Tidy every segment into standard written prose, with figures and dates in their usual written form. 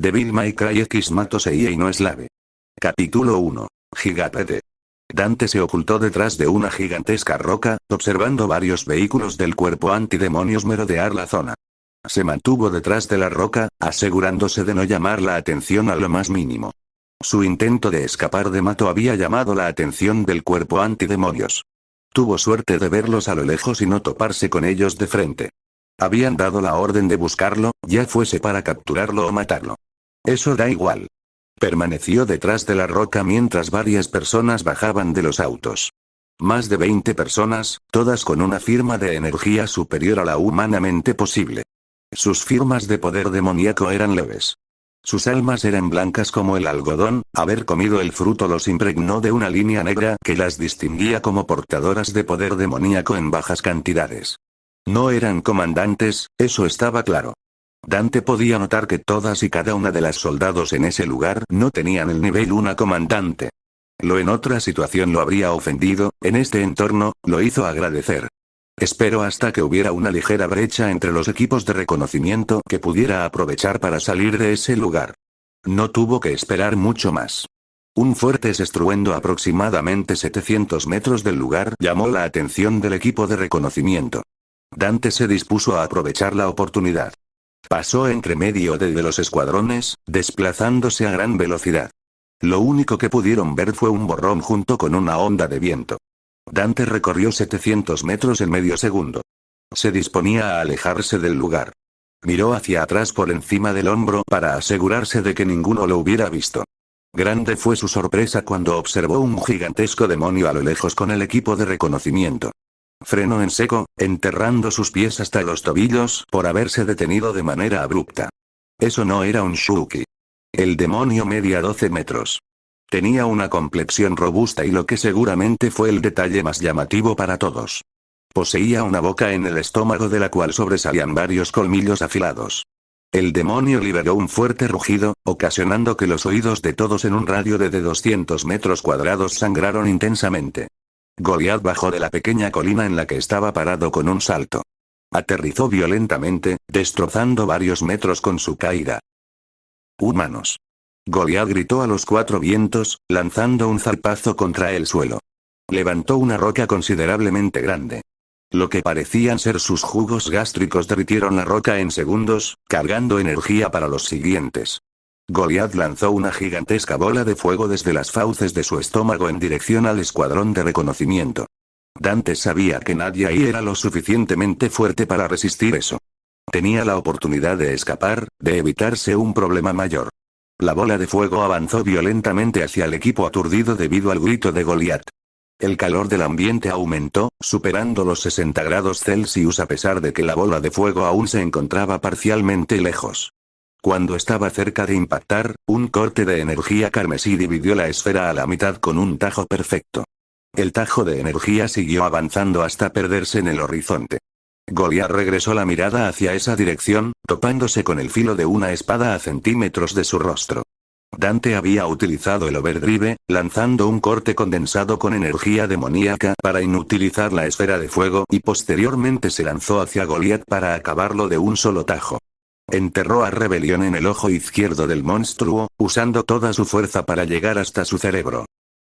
Devil May Cry X Mato Seiya y no Slave. Capítulo 1. Gigapete. Dante se ocultó detrás de una gigantesca roca, observando varios vehículos del cuerpo antidemonios merodear la zona. Se mantuvo detrás de la roca, asegurándose de no llamar la atención a lo más mínimo. Su intento de escapar de Mato había llamado la atención del cuerpo antidemonios. Tuvo suerte de verlos a lo lejos y no toparse con ellos de frente. Habían dado la orden de buscarlo, ya fuese para capturarlo o matarlo. Eso da igual. Permaneció detrás de la roca mientras varias personas bajaban de los autos. Más de 20 personas, todas con una firma de energía superior a la humanamente posible. Sus firmas de poder demoníaco eran leves. Sus almas eran blancas como el algodón, haber comido el fruto los impregnó de una línea negra que las distinguía como portadoras de poder demoníaco en bajas cantidades. No eran comandantes, eso estaba claro. Dante podía notar que todas y cada una de las soldados en ese lugar no tenían el nivel una comandante. Lo en otra situación lo habría ofendido, en este entorno, lo hizo agradecer. Esperó hasta que hubiera una ligera brecha entre los equipos de reconocimiento que pudiera aprovechar para salir de ese lugar. No tuvo que esperar mucho más. Un fuerte estruendo aproximadamente 700 metros del lugar llamó la atención del equipo de reconocimiento. Dante se dispuso a aprovechar la oportunidad. Pasó entre medio de los escuadrones, desplazándose a gran velocidad. Lo único que pudieron ver fue un borrón junto con una onda de viento. Dante recorrió 700 metros en medio segundo. Se disponía a alejarse del lugar. Miró hacia atrás por encima del hombro para asegurarse de que ninguno lo hubiera visto. Grande fue su sorpresa cuando observó un gigantesco demonio a lo lejos con el equipo de reconocimiento. Frenó en seco, enterrando sus pies hasta los tobillos por haberse detenido de manera abrupta. Eso no era un Shuki. El demonio medía 12 metros. Tenía una complexión robusta y lo que seguramente fue el detalle más llamativo para todos. Poseía una boca en el estómago de la cual sobresalían varios colmillos afilados. El demonio liberó un fuerte rugido, ocasionando que los oídos de todos en un radio de 200 metros cuadrados sangraron intensamente. Goliat bajó de la pequeña colina en la que estaba parado con un salto. Aterrizó violentamente, destrozando varios metros con su caída. ¡Humanos! Goliat gritó a los cuatro vientos, lanzando un zarpazo contra el suelo. Levantó una roca considerablemente grande. Lo que parecían ser sus jugos gástricos derritieron la roca en segundos, cargando energía para los siguientes. Goliat lanzó una gigantesca bola de fuego desde las fauces de su estómago en dirección al escuadrón de reconocimiento. Dante sabía que nadie ahí era lo suficientemente fuerte para resistir eso. Tenía la oportunidad de escapar, de evitarse un problema mayor. La bola de fuego avanzó violentamente hacia el equipo aturdido debido al grito de Goliat. El calor del ambiente aumentó, superando los 60 grados Celsius a pesar de que la bola de fuego aún se encontraba parcialmente lejos. Cuando estaba cerca de impactar, un corte de energía carmesí dividió la esfera a la mitad con un tajo perfecto. El tajo de energía siguió avanzando hasta perderse en el horizonte. Goliat regresó la mirada hacia esa dirección, topándose con el filo de una espada a centímetros de su rostro. Dante había utilizado el overdrive, lanzando un corte condensado con energía demoníaca para inutilizar la esfera de fuego y posteriormente se lanzó hacia Goliat para acabarlo de un solo tajo. Enterró a Rebelión en el ojo izquierdo del monstruo, usando toda su fuerza para llegar hasta su cerebro.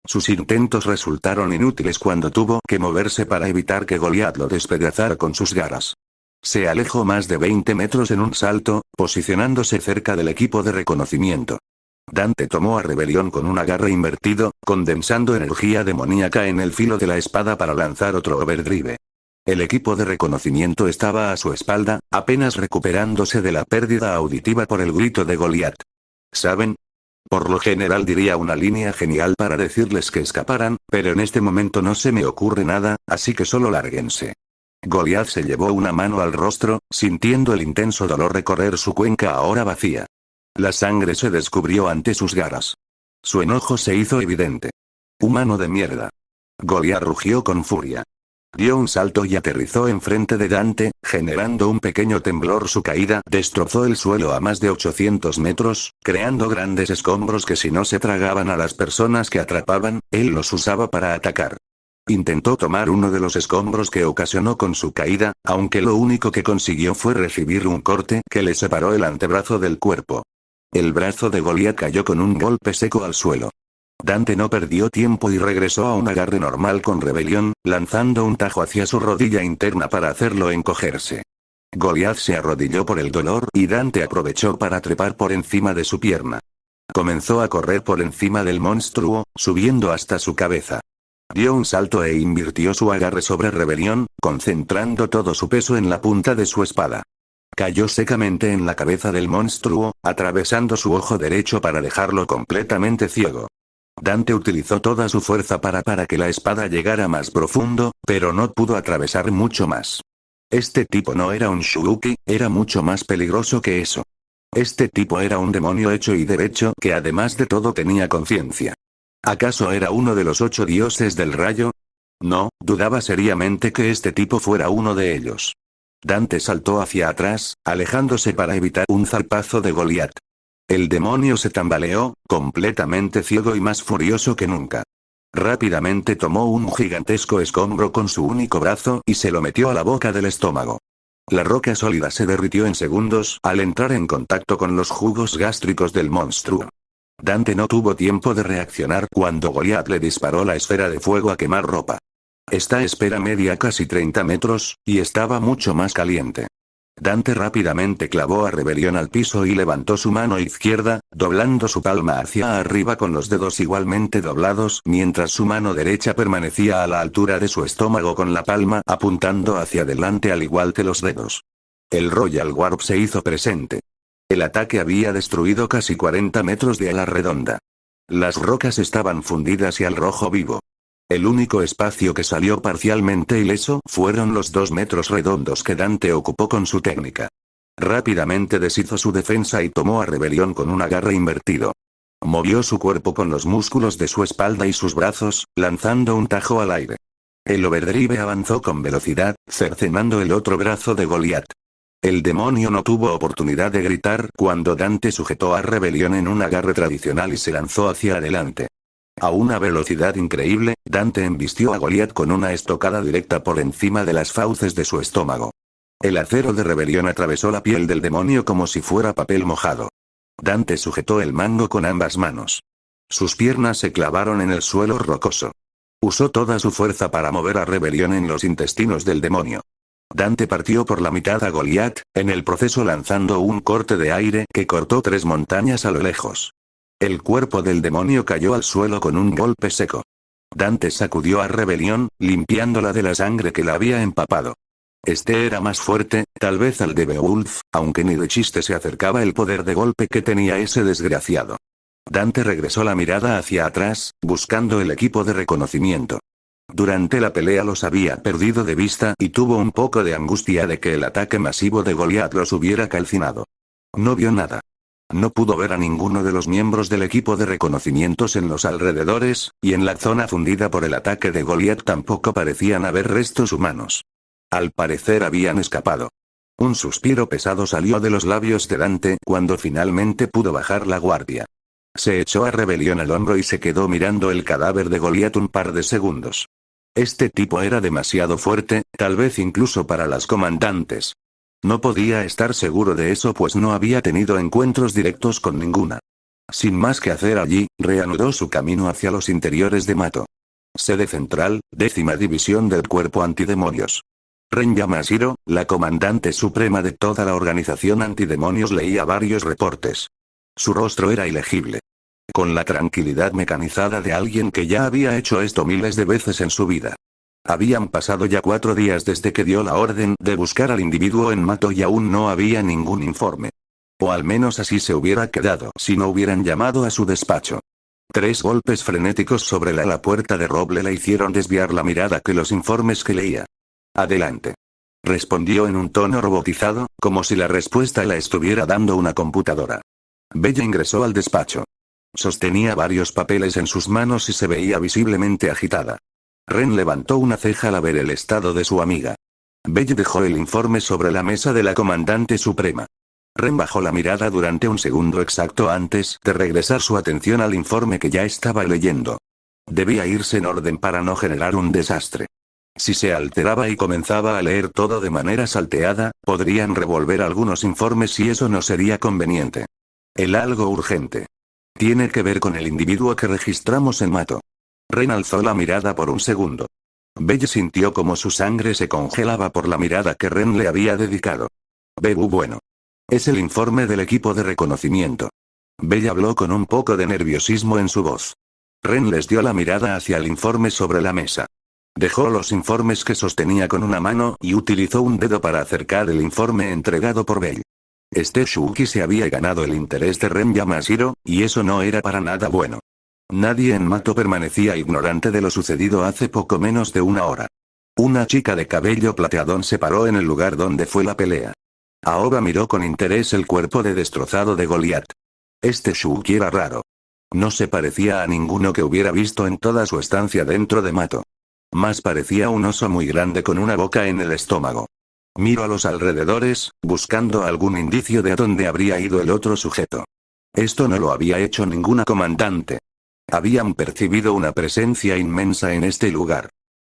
Sus intentos resultaron inútiles cuando tuvo que moverse para evitar que Goliat lo despedazara con sus garras. Se alejó más de 20 metros en un salto, posicionándose cerca del equipo de reconocimiento. Dante tomó a Rebelión con un agarre invertido, condensando energía demoníaca en el filo de la espada para lanzar otro overdrive. El equipo de reconocimiento estaba a su espalda, apenas recuperándose de la pérdida auditiva por el grito de Goliat. ¿Saben? Por lo general diría una línea genial para decirles que escaparan, pero en este momento no se me ocurre nada, así que solo lárguense. Goliat se llevó una mano al rostro, sintiendo el intenso dolor recorrer su cuenca ahora vacía. La sangre se descubrió ante sus garras. Su enojo se hizo evidente. ¡Humano de mierda! Goliat rugió con furia. Dio un salto y aterrizó enfrente de Dante, generando un pequeño temblor. Su caída destrozó el suelo a más de 800 metros, creando grandes escombros que si no se tragaban a las personas que atrapaban, él los usaba para atacar. Intentó tomar uno de los escombros que ocasionó con su caída, aunque lo único que consiguió fue recibir un corte que le separó el antebrazo del cuerpo. El brazo de Goliat cayó con un golpe seco al suelo. Dante no perdió tiempo y regresó a un agarre normal con Rebelión, lanzando un tajo hacia su rodilla interna para hacerlo encogerse. Goliat se arrodilló por el dolor y Dante aprovechó para trepar por encima de su pierna. Comenzó a correr por encima del monstruo, subiendo hasta su cabeza. Dio un salto e invirtió su agarre sobre Rebelión, concentrando todo su peso en la punta de su espada. Cayó secamente en la cabeza del monstruo, atravesando su ojo derecho para dejarlo completamente ciego. Dante utilizó toda su fuerza para que la espada llegara más profundo, pero no pudo atravesar mucho más. Este tipo no era un Shuuki, era mucho más peligroso que eso. Este tipo era un demonio hecho y derecho que además de todo tenía conciencia. ¿Acaso era uno de los 8 dioses del rayo? No, dudaba seriamente que este tipo fuera uno de ellos. Dante saltó hacia atrás, alejándose para evitar un zarpazo de Goliat. El demonio se tambaleó, completamente ciego y más furioso que nunca. Rápidamente tomó un gigantesco escombro con su único brazo y se lo metió a la boca del estómago. La roca sólida se derritió en segundos al entrar en contacto con los jugos gástricos del monstruo. Dante no tuvo tiempo de reaccionar cuando Goliat le disparó la esfera de fuego a quemarropa. Esta esfera medía casi 30 metros, y estaba mucho más caliente. Dante rápidamente clavó a Rebelión al piso y levantó su mano izquierda, doblando su palma hacia arriba con los dedos igualmente doblados, mientras su mano derecha permanecía a la altura de su estómago con la palma apuntando hacia adelante al igual que los dedos. El Royal Warp se hizo presente. El ataque había destruido casi 40 metros de ala redonda. Las rocas estaban fundidas y al rojo vivo. El único espacio que salió parcialmente ileso fueron los 2 metros redondos que Dante ocupó con su técnica. Rápidamente deshizo su defensa y tomó a Rebelión con un agarre invertido. Movió su cuerpo con los músculos de su espalda y sus brazos, lanzando un tajo al aire. El overdrive avanzó con velocidad, cercenando el otro brazo de Goliat. El demonio no tuvo oportunidad de gritar cuando Dante sujetó a Rebelión en un agarre tradicional y se lanzó hacia adelante. A una velocidad increíble, Dante embistió a Goliat con una estocada directa por encima de las fauces de su estómago. El acero de Rebelión atravesó la piel del demonio como si fuera papel mojado. Dante sujetó el mango con ambas manos. Sus piernas se clavaron en el suelo rocoso. Usó toda su fuerza para mover a Rebelión en los intestinos del demonio. Dante partió por la mitad a Goliat, en el proceso lanzando un corte de aire que cortó 3 montañas a lo lejos. El cuerpo del demonio cayó al suelo con un golpe seco. Dante sacudió a Rebelión, limpiándola de la sangre que la había empapado. Este era más fuerte, tal vez al de Beowulf, aunque ni de chiste se acercaba el poder de golpe que tenía ese desgraciado. Dante regresó la mirada hacia atrás, buscando el equipo de reconocimiento. Durante la pelea los había perdido de vista y tuvo un poco de angustia de que el ataque masivo de Goliat los hubiera calcinado. No vio nada. No pudo ver a ninguno de los miembros del equipo de reconocimientos en los alrededores, y en la zona fundida por el ataque de Goliat tampoco parecían haber restos humanos. Al parecer habían escapado. Un suspiro pesado salió de los labios de Dante cuando finalmente pudo bajar la guardia. Se echó a Rebelión al hombro y se quedó mirando el cadáver de Goliat un par de segundos. Este tipo era demasiado fuerte, tal vez incluso para las comandantes. No podía estar seguro de eso pues no había tenido encuentros directos con ninguna. Sin más que hacer allí, reanudó su camino hacia los interiores de Mato. Sede central, 10ª división del cuerpo antidemonios. Ren Yamashiro, la comandante suprema de toda la organización antidemonios, leía varios reportes. Su rostro era ilegible. Con la tranquilidad mecanizada de alguien que ya había hecho esto miles de veces en su vida. Habían pasado ya 4 días desde que dio la orden de buscar al individuo en Mato y aún no había ningún informe. O al menos así se hubiera quedado si no hubieran llamado a su despacho. 3 golpes frenéticos sobre la puerta de roble le hicieron desviar la mirada que los informes que leía. Adelante. Respondió en un tono robotizado, como si la respuesta la estuviera dando una computadora. Bella ingresó al despacho. Sostenía varios papeles en sus manos y se veía visiblemente agitada. Ren levantó una ceja al ver el estado de su amiga. Belle dejó el informe sobre la mesa de la comandante suprema. Ren bajó la mirada durante un segundo exacto antes de regresar su atención al informe que ya estaba leyendo. Debía irse en orden para no generar un desastre. Si se alteraba y comenzaba a leer todo de manera salteada, podrían revolver algunos informes y eso no sería conveniente. El algo urgente. Tiene que ver con el individuo que registramos en Mato. Ren alzó la mirada por un segundo. Belle sintió como su sangre se congelaba por la mirada que Ren le había dedicado. Bueno. Es el informe del equipo de reconocimiento. Belle habló con un poco de nerviosismo en su voz. Ren les dio la mirada hacia el informe sobre la mesa. Dejó los informes que sostenía con una mano y utilizó un dedo para acercar el informe entregado por Belle. Shuki se había ganado el interés de Ren Yamashiro, y eso no era para nada bueno. Nadie en Mato permanecía ignorante de lo sucedido hace poco menos de una hora. Una chica de cabello plateadón se paró en el lugar donde fue la pelea. Aoba miró con interés el cuerpo de destrozado de Goliath. Shuki era raro. No se parecía a ninguno que hubiera visto en toda su estancia dentro de Mato. Más parecía un oso muy grande con una boca en el estómago. Miró a los alrededores, buscando algún indicio de a dónde habría ido el otro sujeto. Esto no lo había hecho ninguna comandante. Habían percibido una presencia inmensa en este lugar.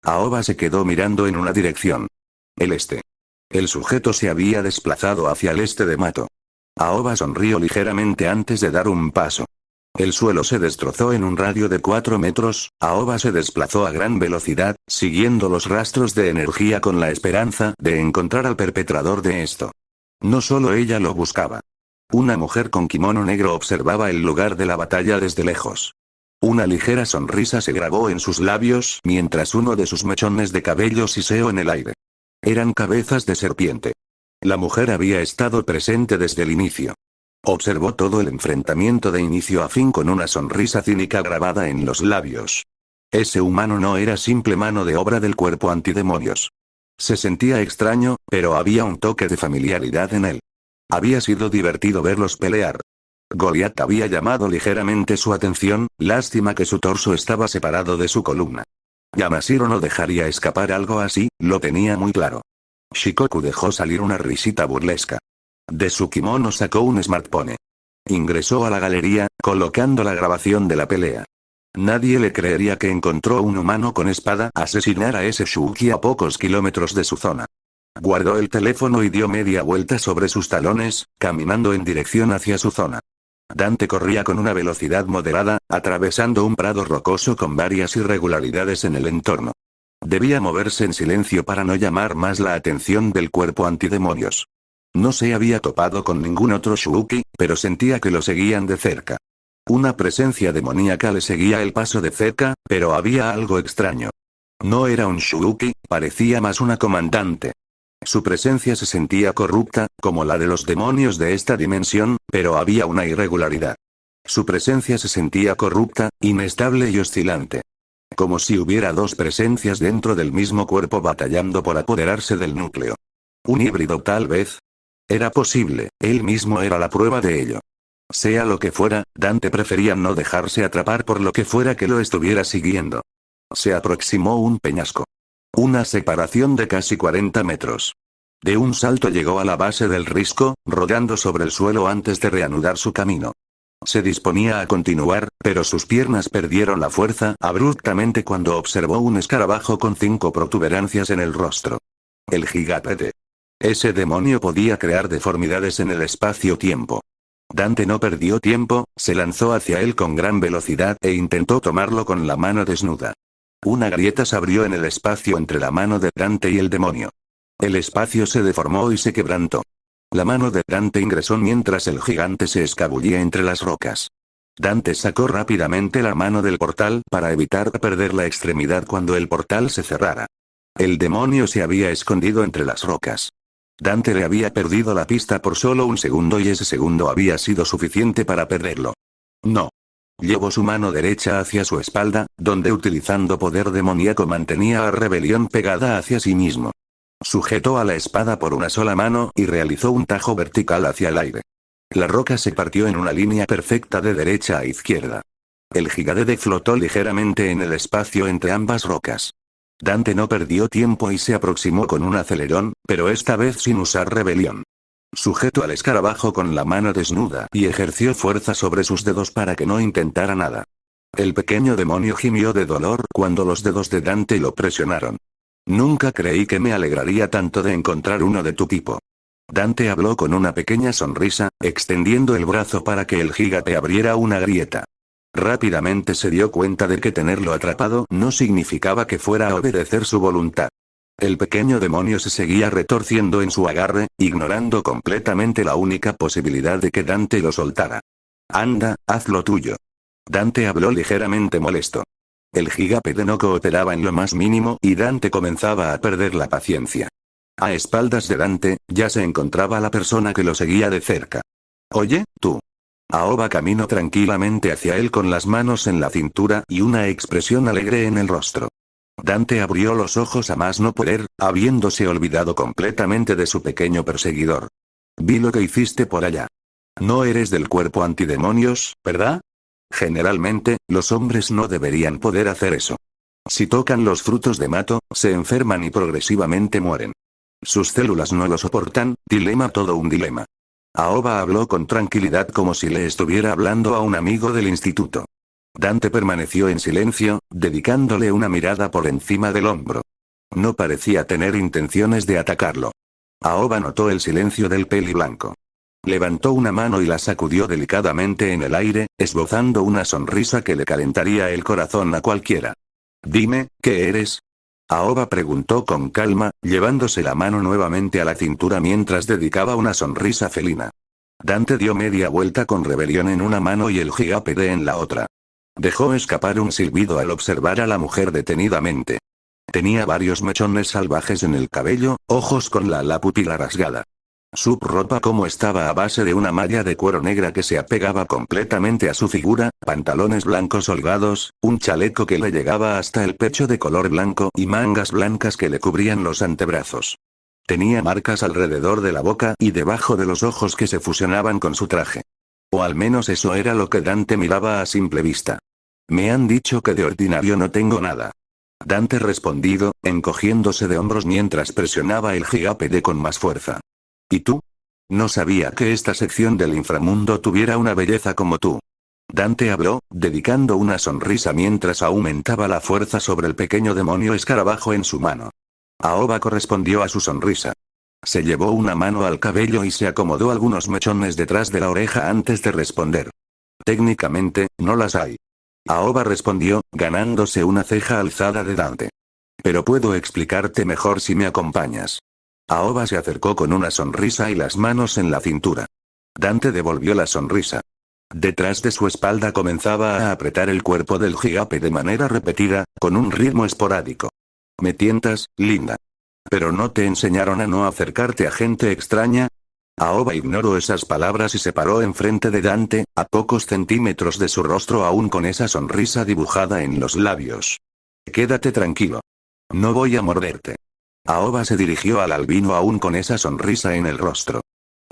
Aoba se quedó mirando en una dirección. El este. El sujeto se había desplazado hacia el este de Mato. Aoba sonrió ligeramente antes de dar un paso. El suelo se destrozó en un radio de 4 metros, Aoba se desplazó a gran velocidad, siguiendo los rastros de energía con la esperanza de encontrar al perpetrador de esto. No solo ella lo buscaba. Una mujer con kimono negro observaba el lugar de la batalla desde lejos. Una ligera sonrisa se grabó en sus labios mientras uno de sus mechones de cabello siseó en el aire. Eran cabezas de serpiente. La mujer había estado presente desde el inicio. Observó todo el enfrentamiento de inicio a fin con una sonrisa cínica grabada en los labios. Ese humano no era simple mano de obra del cuerpo antidemonios. Se sentía extraño, pero había un toque de familiaridad en él. Había sido divertido verlos pelear. Goliath había llamado ligeramente su atención, lástima que su torso estaba separado de su columna. Yamashiro no dejaría escapar algo así, lo tenía muy claro. Shikoku dejó salir una risita burlesca. De su kimono sacó un smartphone. Ingresó a la galería, colocando la grabación de la pelea. Nadie le creería que encontró un humano con espada asesinar a ese Shuki a pocos kilómetros de su zona. Guardó el teléfono y dio media vuelta sobre sus talones, caminando en dirección hacia su zona. Dante corría con una velocidad moderada, atravesando un prado rocoso con varias irregularidades en el entorno. Debía moverse en silencio para no llamar más la atención del cuerpo antidemonios. No se había topado con ningún otro Shuki, pero sentía que lo seguían de cerca. Una presencia demoníaca le seguía el paso de cerca, pero había algo extraño. No era un Shuki, parecía más una comandante. Su presencia se sentía corrupta, como la de los demonios de esta dimensión, pero había una irregularidad. Su presencia se sentía corrupta, inestable y oscilante. Como si hubiera dos presencias dentro del mismo cuerpo batallando por apoderarse del núcleo. ¿Un híbrido tal vez? Era posible, él mismo era la prueba de ello. Sea lo que fuera, Dante prefería no dejarse atrapar por lo que fuera que lo estuviera siguiendo. Se aproximó un peñasco. Una separación de casi 40 metros. De un salto llegó a la base del risco, rodando sobre el suelo antes de reanudar su camino. Se disponía a continuar, pero sus piernas perdieron la fuerza abruptamente cuando observó un escarabajo con 5 protuberancias en el rostro. El gigapete. Ese demonio podía crear deformidades en el espacio-tiempo. Dante no perdió tiempo, se lanzó hacia él con gran velocidad e intentó tomarlo con la mano desnuda. Una grieta se abrió en el espacio entre la mano de Dante y el demonio. El espacio se deformó y se quebrantó. La mano de Dante ingresó mientras el gigante se escabullía entre las rocas. Dante sacó rápidamente la mano del portal para evitar perder la extremidad cuando el portal se cerrara. El demonio se había escondido entre las rocas. Dante le había perdido la pista por solo un segundo y ese segundo había sido suficiente para perderlo. No. Llevó su mano derecha hacia su espalda, donde utilizando poder demoníaco mantenía a Rebelión pegada hacia sí mismo. Sujetó a la espada por una sola mano y realizó un tajo vertical hacia el aire. La roca se partió en una línea perfecta de derecha a izquierda. El gigante flotó ligeramente en el espacio entre ambas rocas. Dante no perdió tiempo y se aproximó con un acelerón, pero esta vez sin usar rebelión. Sujetó al escarabajo con la mano desnuda y ejerció fuerza sobre sus dedos para que no intentara nada. El pequeño demonio gimió de dolor cuando los dedos de Dante lo presionaron. Nunca creí que me alegraría tanto de encontrar uno de tu tipo. Dante habló con una pequeña sonrisa, extendiendo el brazo para que el gigante abriera una grieta. Rápidamente se dio cuenta de que tenerlo atrapado no significaba que fuera a obedecer su voluntad. El pequeño demonio se seguía retorciendo en su agarre, ignorando completamente la única posibilidad de que Dante lo soltara. Anda, haz lo tuyo. Dante habló ligeramente molesto. El gigapede no cooperaba en lo más mínimo y Dante comenzaba a perder la paciencia. A espaldas de Dante, ya se encontraba la persona que lo seguía de cerca. Oye, tú. Aoba caminó tranquilamente hacia él con las manos en la cintura y una expresión alegre en el rostro. Dante abrió los ojos a más no poder, habiéndose olvidado completamente de su pequeño perseguidor. Vi lo que hiciste por allá. No eres del cuerpo antidemonios, ¿verdad? Generalmente, los hombres no deberían poder hacer eso. Si tocan los frutos de Mato, se enferman y progresivamente mueren. Sus células no lo soportan, dilema todo un dilema. Aoba habló con tranquilidad como si le estuviera hablando a un amigo del instituto. Dante permaneció en silencio, dedicándole una mirada por encima del hombro. No parecía tener intenciones de atacarlo. Aoba notó el silencio del peli blanco. Levantó una mano y la sacudió delicadamente en el aire, esbozando una sonrisa que le calentaría el corazón a cualquiera. Dime, ¿qué eres? Aoba preguntó con calma, llevándose la mano nuevamente a la cintura mientras dedicaba una sonrisa felina. Dante dio media vuelta con rebelión en una mano y el gigapede en la otra. Dejó escapar un silbido al observar a la mujer detenidamente. Tenía varios mechones salvajes en el cabello, ojos con la pupila rasgada. Su ropa como estaba a base de una malla de cuero negra que se apegaba completamente a su figura, pantalones blancos holgados, un chaleco que le llegaba hasta el pecho de color blanco y mangas blancas que le cubrían los antebrazos. Tenía marcas alrededor de la boca y debajo de los ojos que se fusionaban con su traje. O al menos eso era lo que Dante miraba a simple vista. Me han dicho que de ordinario no tengo nada. Dante respondido, encogiéndose de hombros mientras presionaba el gigapede con más fuerza. ¿Y tú? No sabía que esta sección del inframundo tuviera una belleza como tú. Dante habló, dedicando una sonrisa mientras aumentaba la fuerza sobre el pequeño demonio escarabajo en su mano. Aoba correspondió a su sonrisa. Se llevó una mano al cabello y se acomodó algunos mechones detrás de la oreja antes de responder. Técnicamente, no las hay. Aoba respondió, ganándose una ceja alzada de Dante. Pero puedo explicarte mejor si me acompañas. Aoba se acercó con una sonrisa y las manos en la cintura. Dante devolvió la sonrisa. Detrás de su espalda comenzaba a apretar el cuerpo del gigape de manera repetida, con un ritmo esporádico. Me tientas, linda. ¿Pero no te enseñaron a no acercarte a gente extraña? Aoba ignoró esas palabras y se paró enfrente de Dante, a pocos centímetros de su rostro aún con esa sonrisa dibujada en los labios. Quédate tranquilo. No voy a morderte. Aoba se dirigió al albino aún con esa sonrisa en el rostro.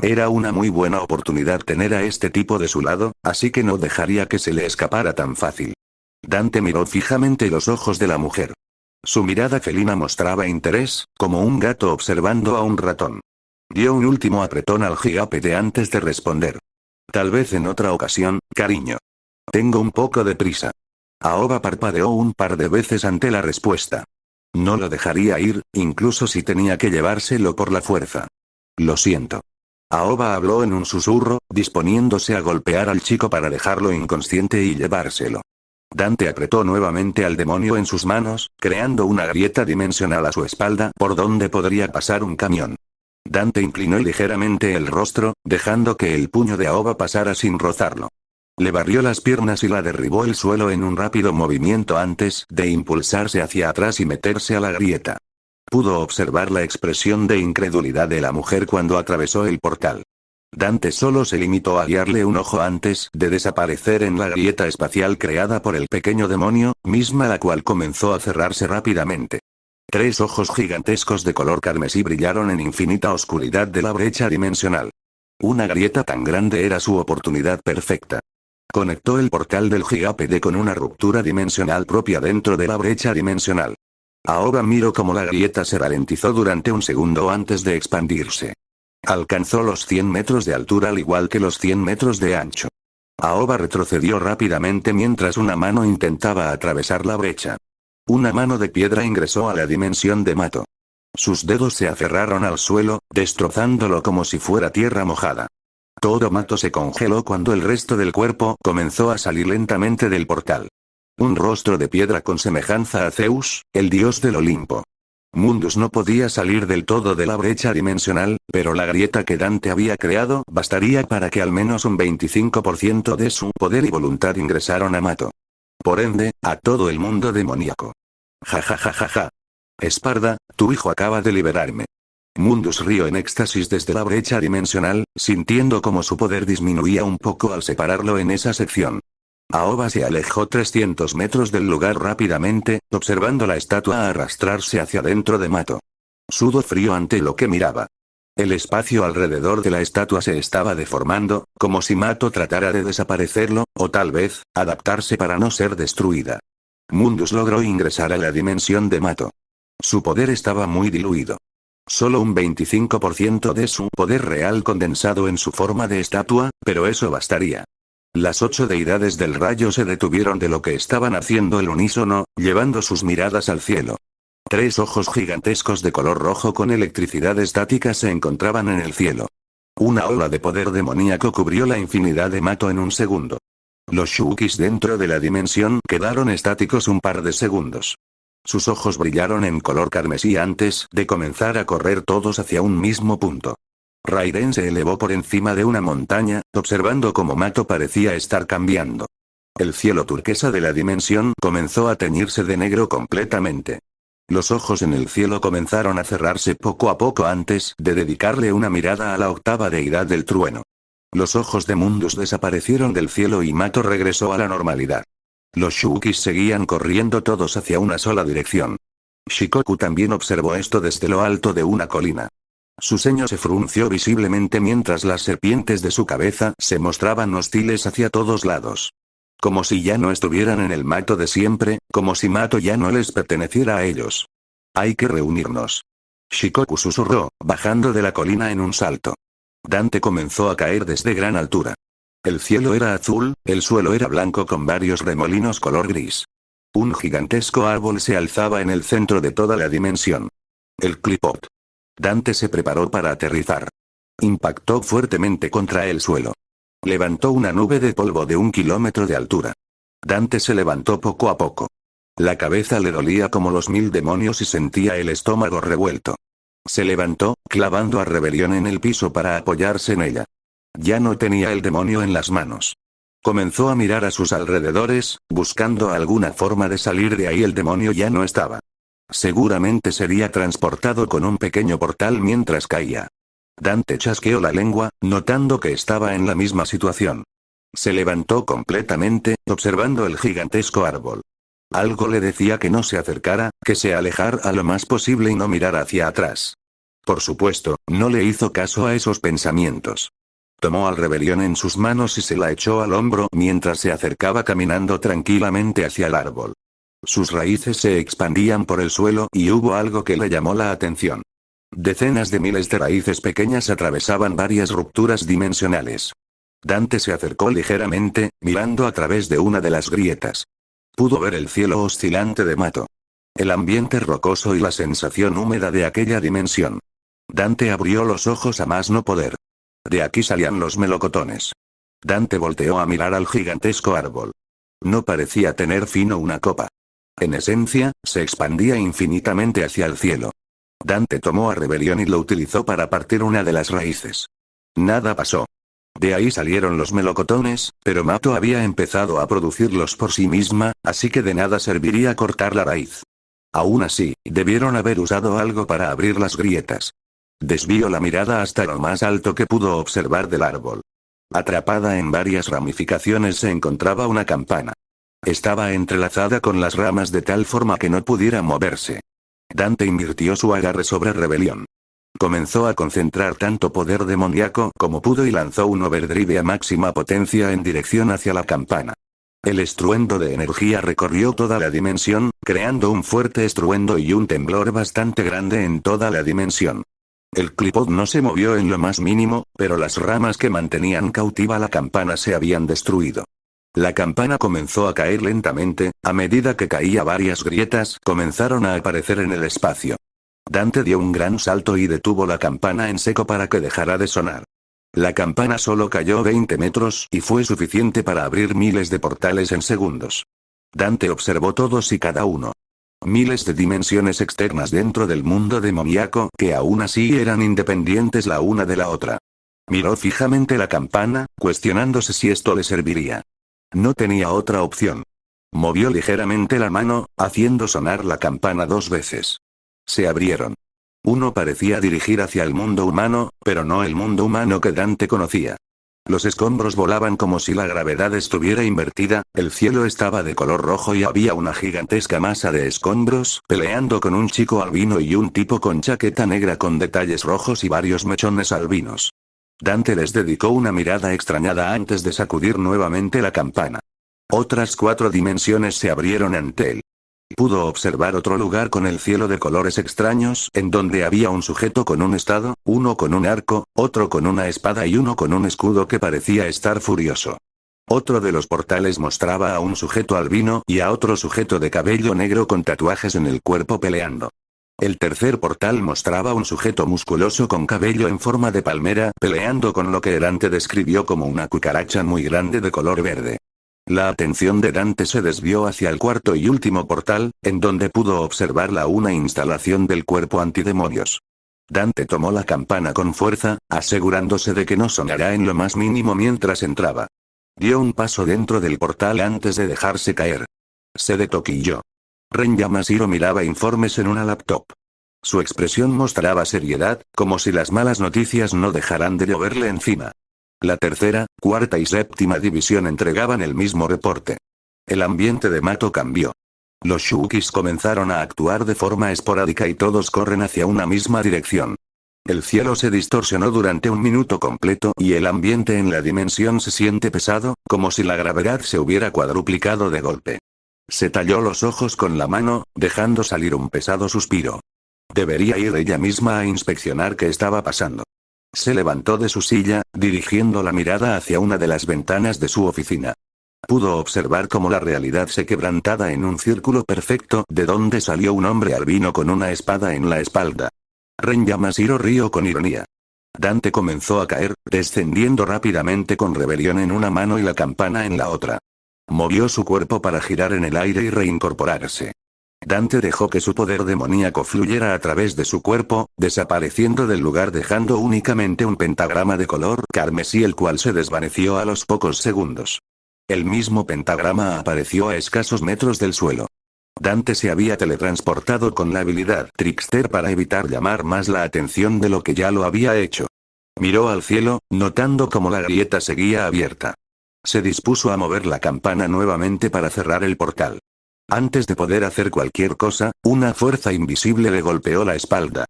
Era una muy buena oportunidad tener a este tipo de su lado, así que no dejaría que se le escapara tan fácil. Dante miró fijamente los ojos de la mujer. Su mirada felina mostraba interés, como un gato observando a un ratón. Dio un último apretón al gigapede antes de responder. Tal vez en otra ocasión, cariño. Tengo un poco de prisa. Aoba parpadeó un par de veces ante la respuesta. No lo dejaría ir, incluso si tenía que llevárselo por la fuerza. Lo siento. Aoba habló en un susurro, disponiéndose a golpear al chico para dejarlo inconsciente y llevárselo. Dante apretó nuevamente al demonio en sus manos, creando una grieta dimensional a su espalda por donde podría pasar un camión. Dante inclinó ligeramente el rostro, dejando que el puño de Aoba pasara sin rozarlo. Le barrió las piernas y la derribó al suelo en un rápido movimiento antes de impulsarse hacia atrás y meterse a la grieta. Pudo observar la expresión de incredulidad de la mujer cuando atravesó el portal. Dante solo se limitó a guiarle un ojo antes de desaparecer en la grieta espacial creada por el pequeño demonio, misma la cual comenzó a cerrarse rápidamente. 3 ojos gigantescos de color carmesí brillaron en infinita oscuridad de la brecha dimensional. Una grieta tan grande era su oportunidad perfecta. Conectó el portal del gigapede con una ruptura dimensional propia dentro de la brecha dimensional. Aoba miró cómo la grieta se ralentizó durante un segundo antes de expandirse. Alcanzó los 100 metros de altura al igual que los 100 metros de ancho. Aoba retrocedió rápidamente mientras una mano intentaba atravesar la brecha. Una mano de piedra ingresó a la dimensión de Mato. Sus dedos se aferraron al suelo, destrozándolo como si fuera tierra mojada. Todo Mato se congeló cuando el resto del cuerpo comenzó a salir lentamente del portal. Un rostro de piedra con semejanza a Zeus, el dios del Olimpo. Mundus no podía salir del todo de la brecha dimensional, pero la grieta que Dante había creado bastaría para que al menos un 25% de su poder y voluntad ingresaron a Mato. Por ende, a todo el mundo demoníaco. Ja ja ja ja ja. Esparda, tu hijo acaba de liberarme. Mundus rió en éxtasis desde la brecha dimensional, sintiendo como su poder disminuía un poco al separarlo en esa sección. Aoba se alejó 300 metros del lugar rápidamente, observando la estatua arrastrarse hacia dentro de Mato. Sudó frío ante lo que miraba. El espacio alrededor de la estatua se estaba deformando, como si Mato tratara de desaparecerlo, o tal vez, adaptarse para no ser destruida. Mundus logró ingresar a la dimensión de Mato. Su poder estaba muy diluido. Solo un 25% de su poder real condensado en su forma de estatua, pero eso bastaría. Las 8 deidades del rayo se detuvieron de lo que estaban haciendo al unísono, llevando sus miradas al cielo. 3 ojos gigantescos de color rojo con electricidad estática se encontraban en el cielo. Una ola de poder demoníaco cubrió la infinidad de Mato en un segundo. Los Shukis dentro de la dimensión quedaron estáticos un par de segundos. Sus ojos brillaron en color carmesí antes de comenzar a correr todos hacia un mismo punto. Raiden se elevó por encima de una montaña, observando cómo Mato parecía estar cambiando. El cielo turquesa de la dimensión comenzó a teñirse de negro completamente. Los ojos en el cielo comenzaron a cerrarse poco a poco antes de dedicarle una mirada a la octava deidad del trueno. Los ojos de Mundus desaparecieron del cielo y Mato regresó a la normalidad. Los Shukis seguían corriendo todos hacia una sola dirección. Shikoku también observó esto desde lo alto de una colina. Su ceño se frunció visiblemente mientras las serpientes de su cabeza se mostraban hostiles hacia todos lados. Como si ya no estuvieran en el Mato de siempre, como si Mato ya no les perteneciera a ellos. Hay que reunirnos. Shikoku susurró, bajando de la colina en un salto. Dante comenzó a caer desde gran altura. El cielo era azul, el suelo era blanco con varios remolinos color gris. Un gigantesco árbol se alzaba en el centro de toda la dimensión. El Clipot. Dante se preparó para aterrizar. Impactó fuertemente contra el suelo. Levantó una nube de polvo de 1 kilómetro de altura. Dante se levantó poco a poco. La cabeza le dolía como los 1000 demonios y sentía el estómago revuelto. Se levantó, clavando a Rebelión en el piso para apoyarse en ella. Ya no tenía el demonio en las manos. Comenzó a mirar a sus alrededores, buscando alguna forma de salir de ahí. El demonio ya no estaba. Seguramente sería transportado con un pequeño portal mientras caía. Dante chasqueó la lengua, notando que estaba en la misma situación. Se levantó completamente, observando el gigantesco árbol. Algo le decía que no se acercara, que se alejara lo más posible y no mirara hacia atrás. Por supuesto, no le hizo caso a esos pensamientos. Tomó al Rebelión en sus manos y se la echó al hombro mientras se acercaba caminando tranquilamente hacia el árbol. Sus raíces se expandían por el suelo y hubo algo que le llamó la atención. Decenas de miles de raíces pequeñas atravesaban varias rupturas dimensionales. Dante se acercó ligeramente, mirando a través de una de las grietas. Pudo ver el cielo oscilante de Mato. El ambiente rocoso y la sensación húmeda de aquella dimensión. Dante abrió los ojos a más no poder. De aquí salían los melocotones. Dante volteó a mirar al gigantesco árbol. No parecía tener fin o una copa. En esencia, se expandía infinitamente hacia el cielo. Dante tomó a Rebelión y lo utilizó para partir una de las raíces. Nada pasó. De ahí salieron los melocotones, pero Mato había empezado a producirlos por sí misma, así que de nada serviría cortar la raíz. Aún así, debieron haber usado algo para abrir las grietas. Desvió la mirada hasta lo más alto que pudo observar del árbol. Atrapada en varias ramificaciones se encontraba una campana. Estaba entrelazada con las ramas de tal forma que no pudiera moverse. Dante invirtió su agarre sobre Rebelión. Comenzó a concentrar tanto poder demoníaco como pudo y lanzó un overdrive a máxima potencia en dirección hacia la campana. El estruendo de energía recorrió toda la dimensión, creando un fuerte estruendo y un temblor bastante grande en toda la dimensión. El Clipot no se movió en lo más mínimo, pero las ramas que mantenían cautiva la campana se habían destruido. La campana comenzó a caer lentamente, a medida que caía varias grietas comenzaron a aparecer en el espacio. Dante dio un gran salto y detuvo la campana en seco para que dejara de sonar. La campana solo cayó 20 metros y fue suficiente para abrir miles de portales en segundos. Dante observó todos y cada uno. Miles de dimensiones externas dentro del mundo demoníaco que aún así eran independientes la una de la otra. Miró fijamente la campana, cuestionándose si esto le serviría. No tenía otra opción. Movió ligeramente la mano, haciendo sonar la campana 2 veces. Se abrieron. Uno parecía dirigir hacia el mundo humano, pero no el mundo humano que Dante conocía. Los escombros volaban como si la gravedad estuviera invertida, el cielo estaba de color rojo y había una gigantesca masa de escombros peleando con un chico albino y un tipo con chaqueta negra con detalles rojos y varios mechones albinos. Dante les dedicó una mirada extrañada antes de sacudir nuevamente la campana. Otras 4 dimensiones se abrieron ante él. Pudo observar otro lugar con el cielo de colores extraños, en donde había un sujeto con un estado, uno con un arco, otro con una espada y uno con un escudo que parecía estar furioso. Otro de los portales mostraba a un sujeto albino y a otro sujeto de cabello negro con tatuajes en el cuerpo peleando. El tercer portal mostraba un sujeto musculoso con cabello en forma de palmera peleando con lo que Dante describió como una cucaracha muy grande de color verde. La atención de Dante se desvió hacia el cuarto y último portal, en donde pudo observar una instalación del cuerpo antidemonios. Dante tomó la campana con fuerza, asegurándose de que no sonara en lo más mínimo mientras entraba. Dio un paso dentro del portal antes de dejarse caer. Se detoquilló. Ren Yamashiro miraba informes en una laptop. Su expresión mostraba seriedad, como si las malas noticias no dejaran de lloverle encima. La tercera, cuarta y séptima división entregaban el mismo reporte. El ambiente de Mato cambió. Los Shukis comenzaron a actuar de forma esporádica y todos corren hacia una misma dirección. El cielo se distorsionó durante un minuto completo y el ambiente en la dimensión se siente pesado, como si la gravedad se hubiera cuadruplicado de golpe. Se talló los ojos con la mano, dejando salir un pesado suspiro. Debería ir ella misma a inspeccionar qué estaba pasando. Se levantó de su silla, dirigiendo la mirada hacia una de las ventanas de su oficina. Pudo observar cómo la realidad se quebrantaba en un círculo perfecto, de donde salió un hombre albino con una espada en la espalda. Ren Yamashiro rió con ironía. Dante comenzó a caer, descendiendo rápidamente con rebelión en una mano y la campana en la otra. Movió su cuerpo para girar en el aire y reincorporarse. Dante dejó que su poder demoníaco fluyera a través de su cuerpo, desapareciendo del lugar dejando únicamente un pentagrama de color carmesí el cual se desvaneció a los pocos segundos. El mismo pentagrama apareció a escasos metros del suelo. Dante se había teletransportado con la habilidad Trickster para evitar llamar más la atención de lo que ya lo había hecho. Miró al cielo, notando cómo la grieta seguía abierta. Se dispuso a mover la campana nuevamente para cerrar el portal. Antes de poder hacer cualquier cosa, una fuerza invisible le golpeó la espalda.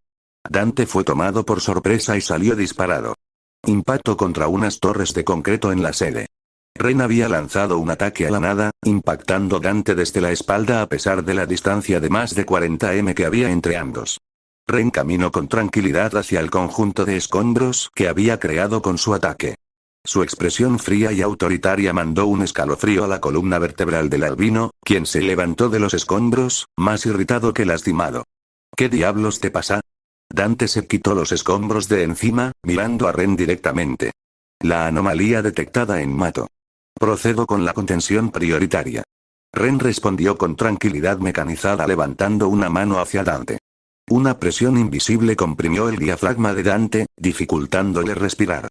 Dante fue tomado por sorpresa y salió disparado. Impacto contra unas torres de concreto en la sede. Ren había lanzado un ataque a la nada, impactando Dante desde la espalda a pesar de la distancia de más de 40 m que había entre ambos. Ren caminó con tranquilidad hacia el conjunto de escombros que había creado con su ataque. Su expresión fría y autoritaria mandó un escalofrío a la columna vertebral del albino, quien se levantó de los escombros, más irritado que lastimado. ¿Qué diablos te pasa? Dante se quitó los escombros de encima, mirando a Ren directamente. La anomalía detectada en Mato. Procedo con la contención prioritaria. Ren respondió con tranquilidad mecanizada levantando una mano hacia Dante. Una presión invisible comprimió el diafragma de Dante, dificultándole respirar.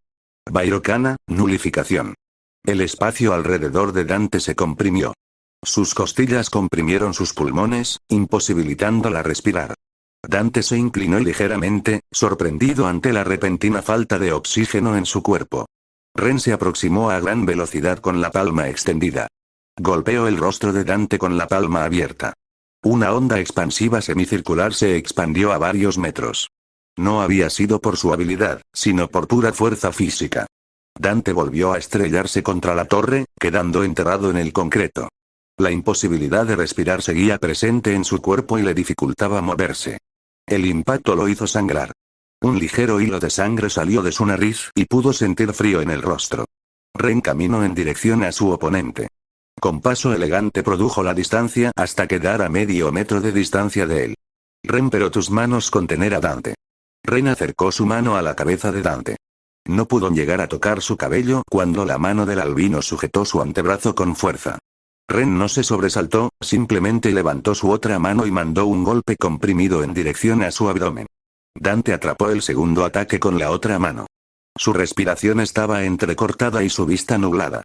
Vairocana, nulificación. El espacio alrededor de Dante se comprimió. Sus costillas comprimieron sus pulmones, imposibilitándola respirar. Dante se inclinó ligeramente, sorprendido ante la repentina falta de oxígeno en su cuerpo. Ren se aproximó a gran velocidad con la palma extendida. Golpeó el rostro de Dante con la palma abierta. Una onda expansiva semicircular se expandió a varios metros. No había sido por su habilidad, sino por pura fuerza física. Dante volvió a estrellarse contra la torre, quedando enterrado en el concreto. La imposibilidad de respirar seguía presente en su cuerpo y le dificultaba moverse. El impacto lo hizo sangrar. Un ligero hilo de sangre salió de su nariz y pudo sentir frío en el rostro. Ren caminó en dirección a su oponente. Con paso elegante produjo la distancia hasta quedar a medio metro de distancia de él. Ren, pero tus manos contener a Dante. Ren acercó su mano a la cabeza de Dante. No pudo llegar a tocar su cabello cuando la mano del albino sujetó su antebrazo con fuerza. Ren no se sobresaltó, simplemente levantó su otra mano y mandó un golpe comprimido en dirección a su abdomen. Dante atrapó el segundo ataque con la otra mano. Su respiración estaba entrecortada y su vista nublada.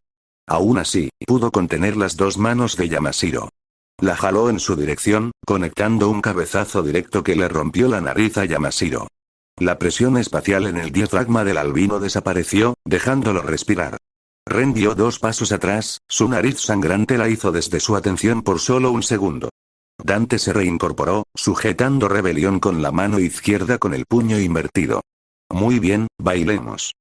Aún así, pudo contener las dos manos de Yamashiro. La jaló en su dirección, conectando un cabezazo directo que le rompió la nariz a Yamashiro. La presión espacial en el diafragma del albino desapareció, dejándolo respirar. Ren dio 2 pasos atrás, su nariz sangrante la hizo desde su atención por solo un segundo. Dante se reincorporó, sujetando Rebelión con la mano izquierda con el puño invertido. Muy bien, bailemos.